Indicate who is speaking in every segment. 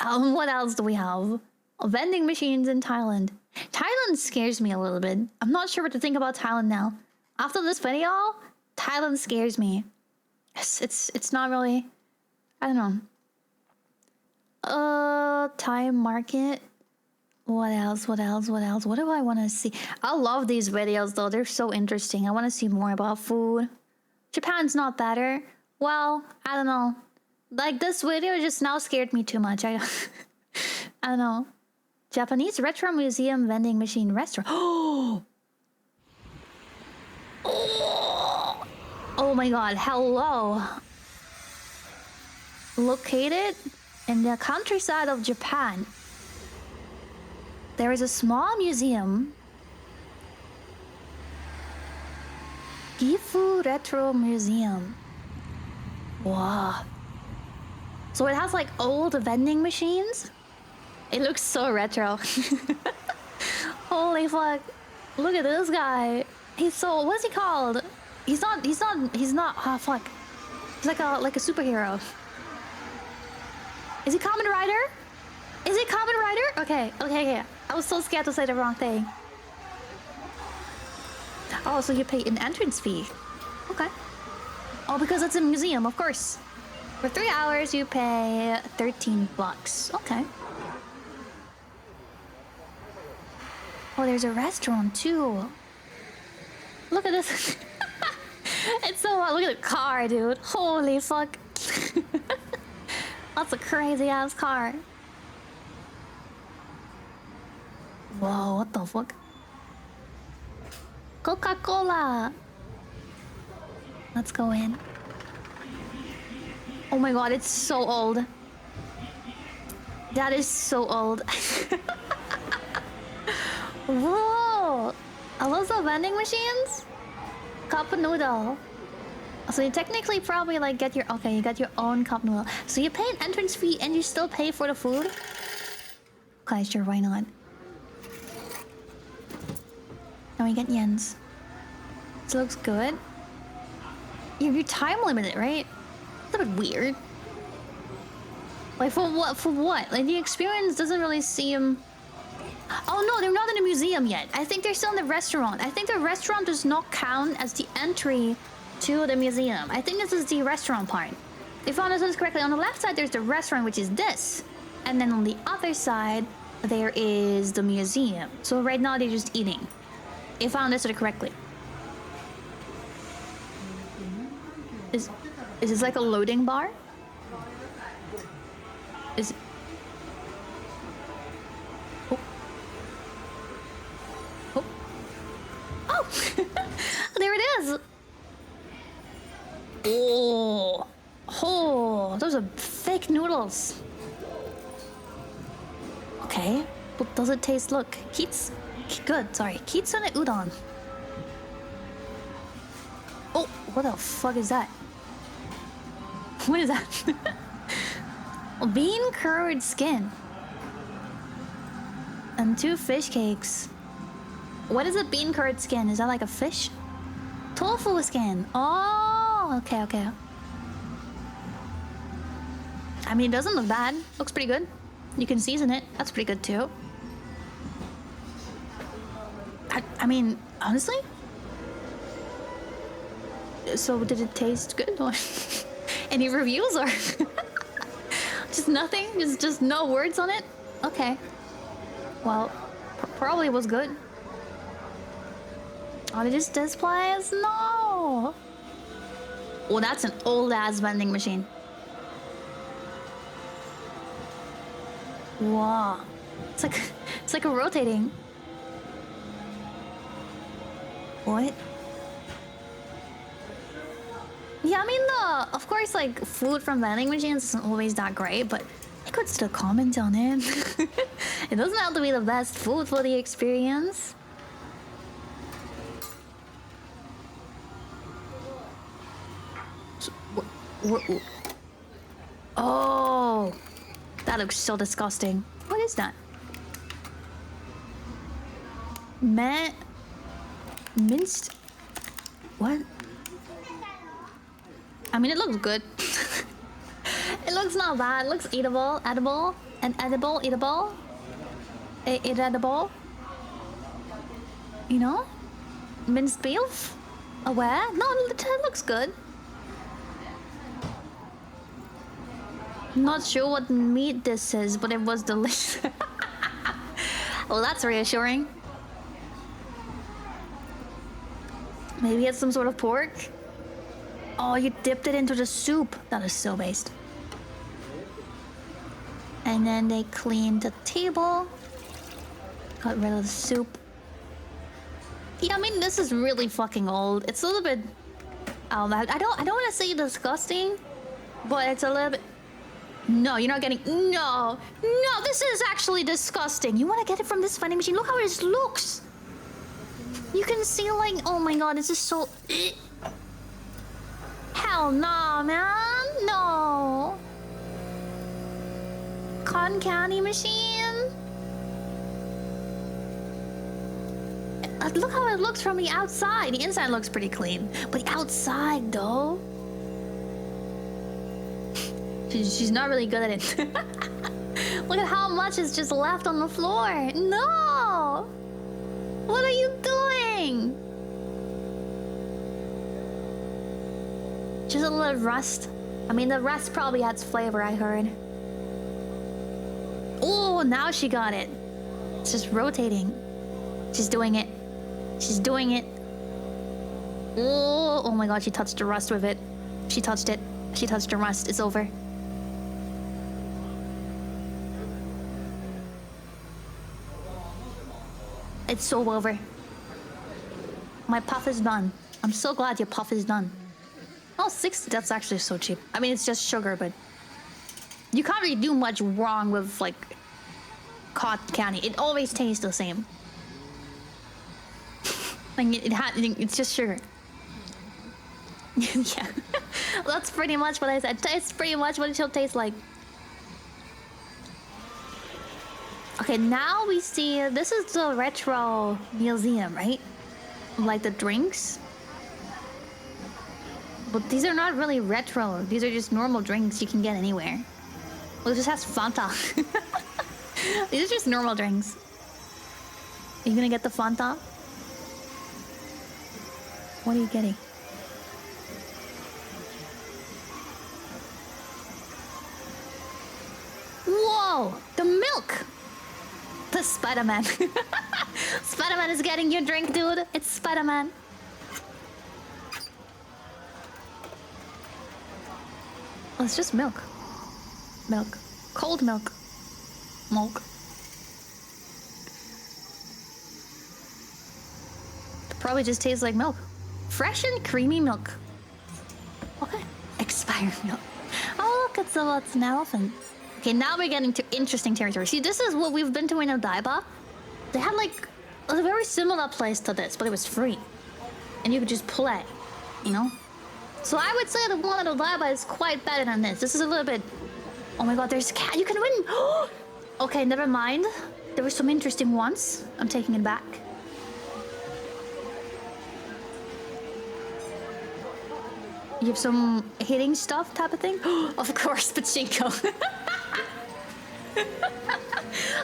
Speaker 1: What else do we have? Vending machines in Thailand. Thailand scares me a little bit. I'm not sure what to think about Thailand now. After this video, Thailand scares me. It's not really... I don't know. Thai market. What else? What else? What else? What do I want to see? I love these videos though. They're so interesting. I want to see more about food. Japan's not better. Well, I don't know. Like this video just now scared me too much. I don't know. Japanese retro museum vending machine restaurant. Oh my god. Hello. Located in the countryside of Japan, there is a small museum. Gifu Retro Museum. Wow. So it has like old vending machines. It looks so retro. Holy fuck. Look at this guy. He's so, what's he called? He's not, oh fuck. He's like a superhero. Is he Kamen Rider? Is it Kamen Rider? Okay. I was so scared to say the wrong thing. Oh, so you pay an entrance fee. Okay. Oh, because it's a museum, of course. For 3 hours, you pay 13 bucks. Okay. Oh, there's a restaurant too. Look at this. It's so look at the car, dude. Holy fuck. That's a crazy ass car. Whoa, what the fuck? Coca-Cola. Let's go in. Oh my god, it's so old. That is so old. Whoa! Are those the vending machines? Cup noodle. So you technically probably like get your... Okay, you got your own cup noodle. So you pay an entrance fee and you still pay for the food? Okay, sure, why not? Now we get yens. This looks good. You're time limited, right? It's a bit weird. Like for what? For what? Like the experience doesn't really seem... Oh no, they're not in a museum yet. I think they're still in the restaurant. I think the restaurant does not count as the entry to the museum. I think this is the restaurant part. If I understood this correctly, on the left side there's the restaurant, which is this. And then on the other side, there is the museum. So right now they're just eating. If I understood it correctly. Is this like a loading bar? Is... Oh. Oh. Oh! There it is! Oh! Oh! Those are fake noodles. Okay. What does it taste? Look. Good, sorry. Kitsune udon. Oh! What the fuck is that? What is that? Bean curd skin. And 2 fish cakes. What is a bean curd skin? Is that like a fish? Tofu skin. Oh, okay. I mean, it doesn't look bad. Looks pretty good. You can season it. That's pretty good too. I mean, honestly? So did it taste good? Or any reviews or just nothing? Just no words on it? Okay. Well, probably was good. Oh, they just displays? No. Oh, that's an old ass vending machine. Wow. It's like a rotating. What? Yeah, I mean, of course, like, food from vending machines isn't always that great, but I could still comment on it. It doesn't have to be the best food for the experience. Oh, that looks so disgusting. What is that? Minced? What? I mean, it looks good. It looks looks not bad. It looks eatable, edible, and edible, eatable. Edible. You know? Minced beef? Aware? No, it looks good. Not sure what meat this is, but it was delicious. Well, that's reassuring. Maybe it's some sort of pork. Oh, you dipped it into the soup. That is so based. And then they cleaned the table. Got rid of the soup. Yeah, I mean, this is really fucking old. It's a little bit... I don't want to say disgusting, but it's a little bit... No, you're not getting... No! No, this is actually disgusting. You want to get it from this vending machine? Look how it looks! You can see, like... Oh my god, this is so... Hell no, man! No! Cotton candy machine? Look how it looks from the outside. The inside looks pretty clean. But the outside, though... She's not really good at it. Look at how much is just left on the floor. No! What are you doing? Just a little rust. I mean, the rust probably adds flavor, I heard. Oh, now she got it. It's just rotating. She's doing it. She's doing it. Oh my god, she touched the rust with it. She touched it. She touched the rust. It's over. It's so over. My puff is done. I'm so glad your puff is done. Oh, 60. That's actually so cheap. I mean, it's just sugar, but... You can't really do much wrong with, like... cotton candy. It always tastes the same. Like, it's just sugar. Yeah. That's pretty much what I said. It's pretty much what it should taste like. Okay, now we see... This is the retro museum, right? Like the drinks. But these are not really retro. These are just normal drinks you can get anywhere. Well, it just has Fanta. These are just normal drinks. Are you gonna get the Fanta? What are you getting? Whoa! The milk! The Spider-Man. Spider-Man is getting your drink, dude. It's Spider-Man. Oh, it's just milk. Milk. Cold milk. Milk. It probably just tastes like milk. Fresh and creamy milk. Okay. Expired milk. Oh, look, it's an elephant. Okay, now we're getting to interesting territory. See, this is what we've been to in Odaiba. They had like a very similar place to this, but it was free. And you could just play, you know? So I would say the one at Odaiba is quite better than this. This is a little bit... Oh my god, there's a cat. You can win! Okay, never mind. There were some interesting ones. I'm taking it back. You have some hitting stuff type of thing? Of course, pachinko.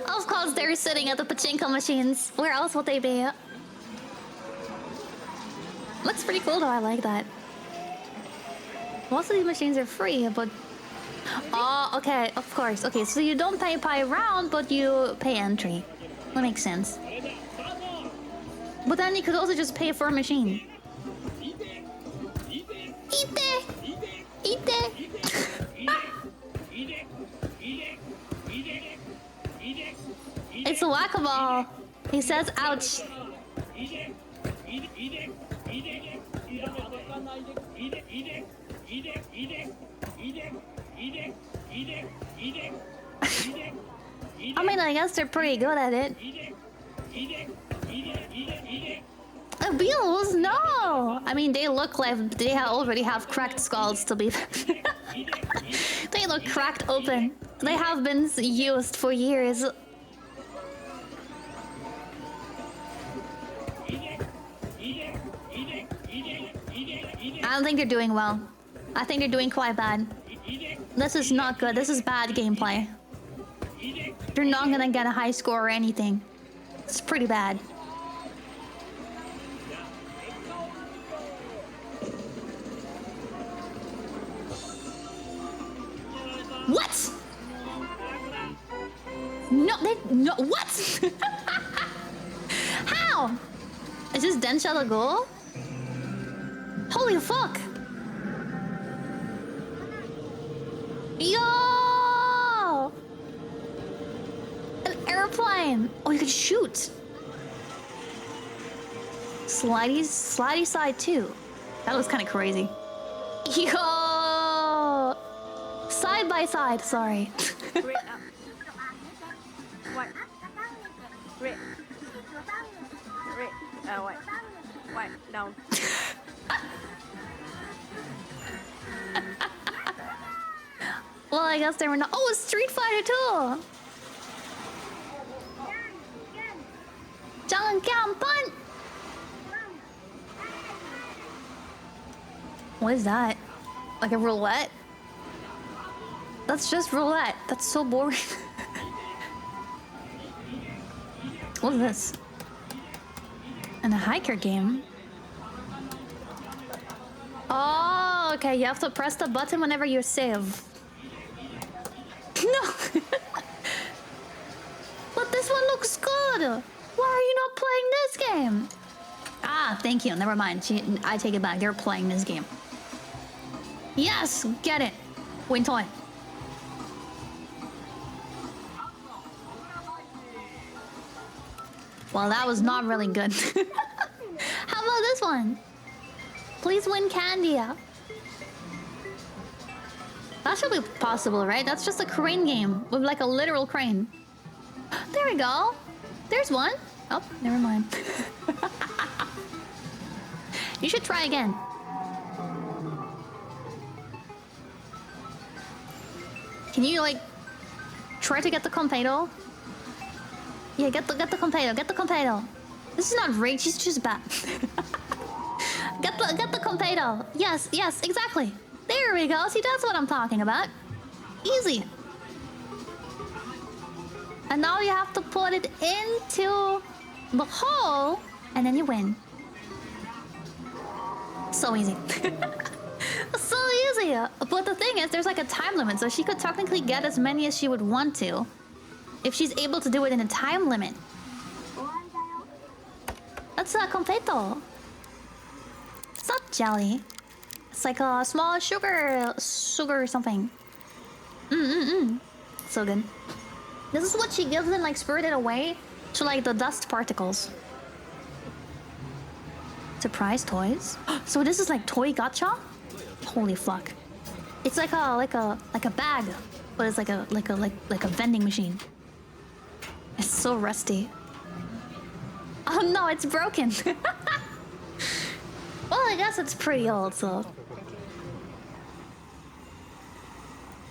Speaker 1: Of course, they're sitting at the pachinko machines. Where else would they be? Looks pretty cool though, I like that. Most of these machines are free, but... Oh, okay, of course. Okay, so you don't pay per round, but you pay entry. That makes sense. But then you could also just pay for a machine. Ite! Ite! It's a whack-a-ball. He says ouch. I mean, I guess they're pretty good at it. Beetles? No! I mean, they look like they already have cracked skulls to be... They look cracked open. They have been used for years. I don't think they're doing well. I think they're doing quite bad. This is not good. This is bad gameplay. You're not gonna get a high score or anything. It's pretty bad. What? No, what? How? Is this Densha the goal? Holy fuck! Yo! An airplane! Oh, you can shoot! Slidey side too. That was kind of crazy. Yo! Side by side, sorry.
Speaker 2: Red up. White. Red. Red. White. White. Down.
Speaker 1: Well, I guess they were not. Oh, it's Street Fighter too! Jangkyampan! What is that? Like a roulette? That's just roulette. That's so boring. What is this? And a hiker game? Oh, okay. You have to press the button whenever you save. No! But this one looks good! Why are you not playing this game? Ah, thank you. Never mind. I take it back. They're playing this game. Yes! Get it! Win toy. Well, that was not really good. How about this one? Please win candy. That should be possible, right? That's just a crane game with like a literal crane. There we go. There's one. Oh, never mind. You should try again. Can you like try to get the compado? Yeah, get the compado. Get the compado. This is not rage. She's just bad. Get the compado. Yes, yes, exactly. There we go. See, that's what I'm talking about. Easy. And now you have to put it into the hole, and then you win. So easy. So easy. But the thing is, there's like a time limit, so she could technically get as many as she would want to if she's able to do it in a time limit. That's a completo. It's not jelly. It's like a small sugar or something. So good. This is what she gives in like Spirited Away to like the dust particles. Surprise toys. So this is like toy gacha? Holy fuck. It's like a bag, but it's like a vending machine. It's so rusty. Oh no, it's broken. Well, I guess it's pretty old, so.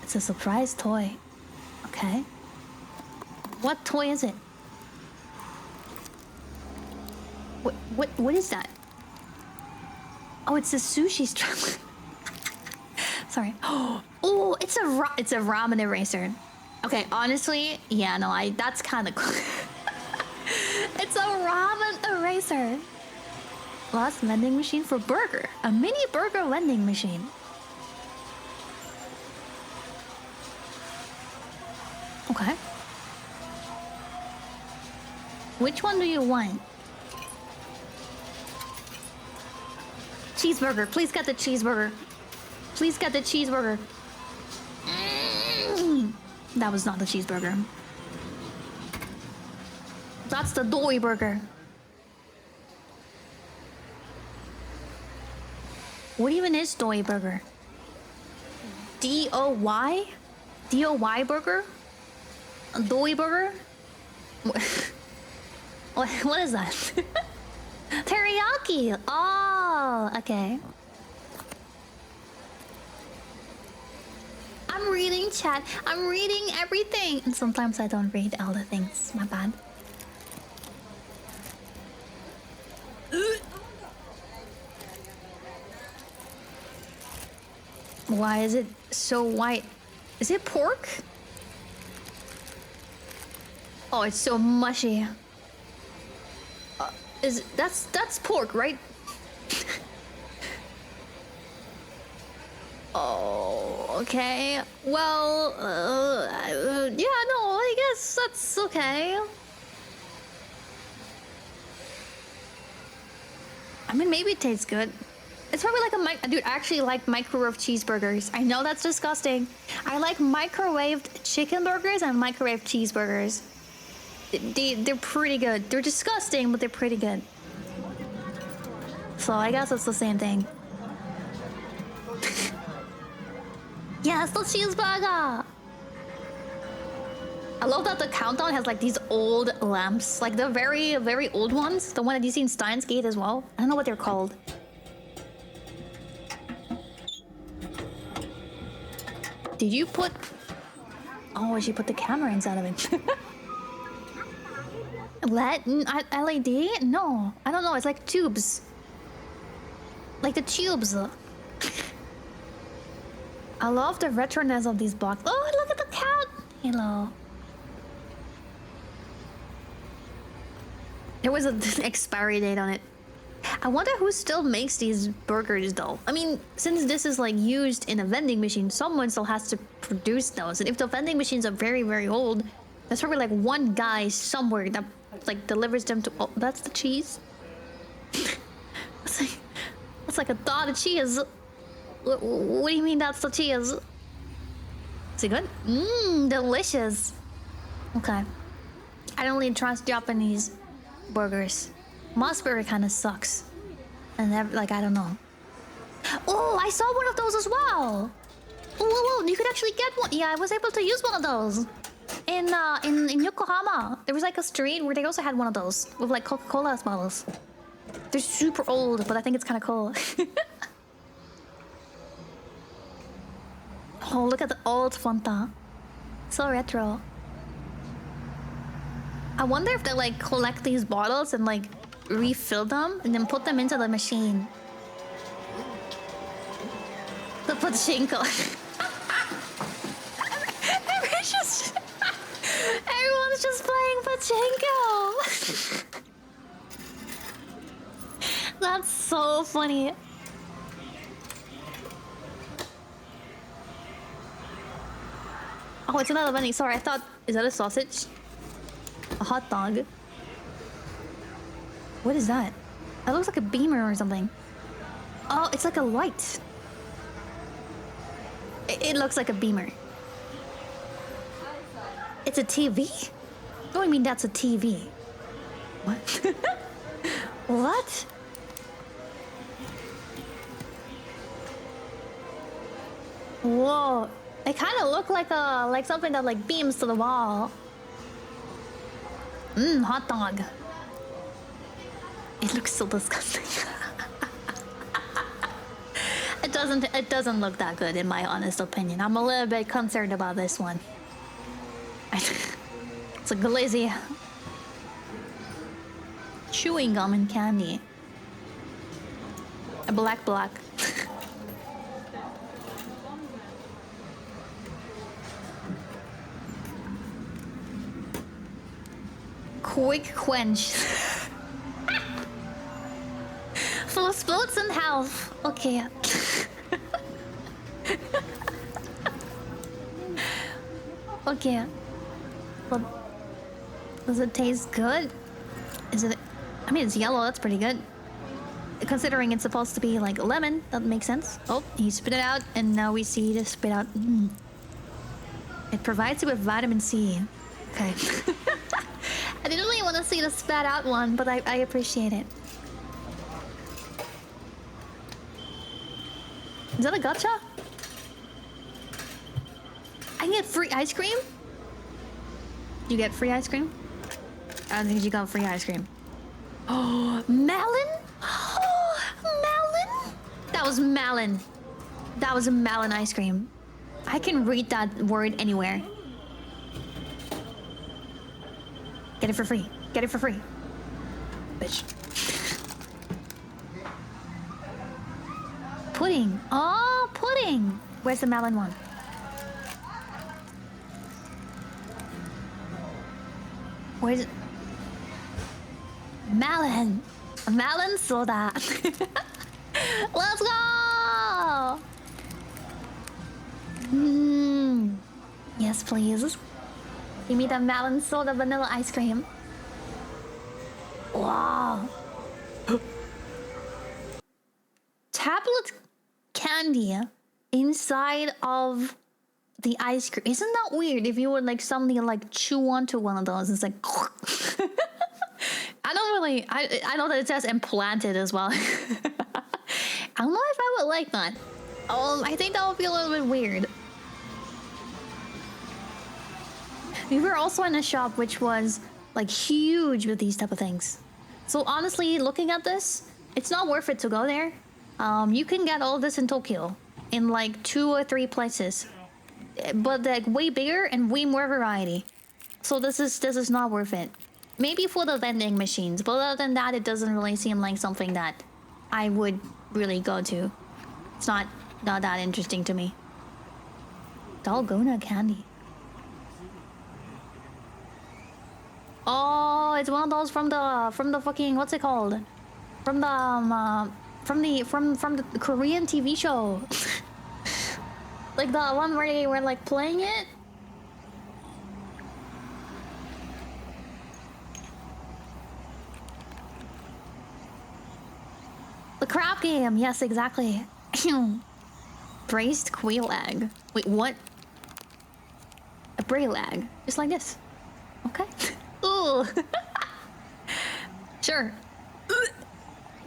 Speaker 1: It's a surprise toy. Okay. What toy is it? What is that? Oh, it's a sushi strap. Sorry. Oh, it's a ramen eraser. Okay, honestly, yeah, no, that's kind of cool. It's a ramen eraser. Lost vending machine for burger. A mini burger vending machine. Okay. Which one do you want? Cheeseburger. Please get the cheeseburger. Please get the cheeseburger. That was not the cheeseburger. That's the doy burger. What even is doy burger? D-O-Y? D-O-Y burger? Doy burger? What is that? Teriyaki! Oh, okay. I'm reading chat. I'm reading everything. And sometimes I don't read all the things. My bad. Why is it so white? Is it pork? Oh, it's so mushy. That's pork, right? Oh, okay. Well, yeah, no, I guess that's okay. I mean, maybe it tastes good. It's probably like a dude. I actually like microwave cheeseburgers. I know that's disgusting. I like microwaved chicken burgers and microwave cheeseburgers. They're pretty good. They're disgusting, but they're pretty good. So I guess it's the same thing. Yes, the cheeseburger! I love that the countdown has like these old lamps. Like the very, very old ones. The one that you see in Steins Gate as well. I don't know what they're called. Did you put... Oh, she put the camera inside of it. LED? No, I don't know. It's like tubes. Like the tubes. I love the retroness of these boxes. Oh, look at the cat. Hello. There was an expiry date on it. I wonder who still makes these burgers though. I mean, since this is like used in a vending machine, someone still has to produce those. And if the vending machines are very, very old, there's probably like one guy somewhere that like delivers them to... Oh, that's the cheese? That's like a dot of cheese. What do you mean that's the cheese? Is it good? Mmm, delicious. Okay. I don't really trust Japanese burgers. Mossberry kind of sucks. And like, I don't know. Oh, I saw one of those as well. Whoa, you could actually get one. Yeah, I was able to use one of those. In Yokohama. There was like a street where they also had one of those. With like Coca-Cola bottles. They're super old, but I think it's kind of cool. Oh, look at the old Fanta. So retro. I wonder if they like collect these bottles and like refill them and then put them into the machine. The pachinko. Everyone's just playing pachinko. That's so funny. Oh, it's another vending. Sorry, I thought... Is that a sausage? A hot dog? What is that? That looks like a beamer or something. Oh, it's like a light. It looks like a beamer. It's a TV? Oh, I mean that's a TV. What? What? Whoa. It kind of looked like something that like beams to the wall. Mmm, hot dog. It looks so disgusting. It doesn't look that good in my honest opinion. I'm a little bit concerned about this one. It's a glizzy. Chewing gum and candy. A black. Quick quench. Full sports and health. Okay. Okay. Well, does it taste good? Is it... I mean, it's yellow. That's pretty good. Considering it's supposed to be like lemon, that makes sense. Oh, he spit it out, and now we see the spit out. Mm. It provides you with vitamin C. Okay. I didn't really want to see the spat out one, but I appreciate it. Is that a gacha? I can get free ice cream? You get free ice cream? I don't think you got free ice cream. Oh, melon? Oh, melon? That was melon. That was a melon ice cream. I can read that word anywhere. Get it for free. Get it for free. Bitch. Pudding. Oh, pudding. Where's the melon one? Where's melon? Melon soda. Let's go. Yes, please. Give me the melon soda vanilla ice cream. Wow. Tablet candy inside of the ice cream. Isn't that weird? If you would like suddenly like chew onto one of those, it's like I don't really I know that it says implanted as well. I don't know if I would like that. I think that would be a little bit weird. We were also in a shop which was like huge with these type of things. So honestly, looking at this, it's not worth it to go there. You can get all this in Tokyo in like 2 or 3 places, but like way bigger and way more variety. So this is not worth it. Maybe for the vending machines, but other than that, it doesn't really seem like something that I would really go to. It's not that interesting to me. Dalgona candy. Oh, it's one of those from the fucking, what's it called? From the Korean TV show. Like the one where they were like playing it. The crab game, yes, exactly. Braised quail egg. Wait, what? A braille egg, just like this. Okay. Ooh. Sure.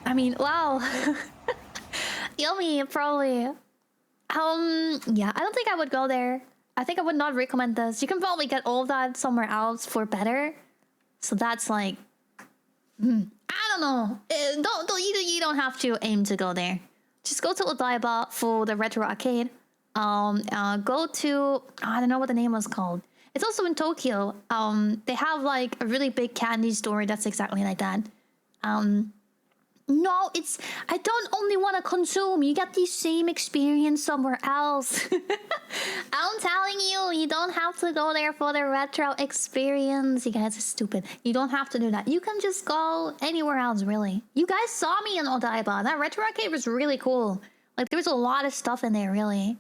Speaker 1: I mean, wow. Yummy, probably. Yeah, I don't think I would go there. I think I would not recommend this. You can probably get all of that somewhere else for better. So that's like, I don't know. You don't have to aim to go there. Just go to Odaiba for the retro arcade. Go to, I don't know what the name was called. It's also in Tokyo. They have like a really big candy store that's exactly like that. No, I don't only want to consume. You get the same experience somewhere else. I'm telling you, you don't have to go there for the retro experience. You guys are stupid. You don't have to do that. You can just go anywhere else, really. You guys saw me in Odaiba. That retro arcade was really cool. Like, there was a lot of stuff in there, really.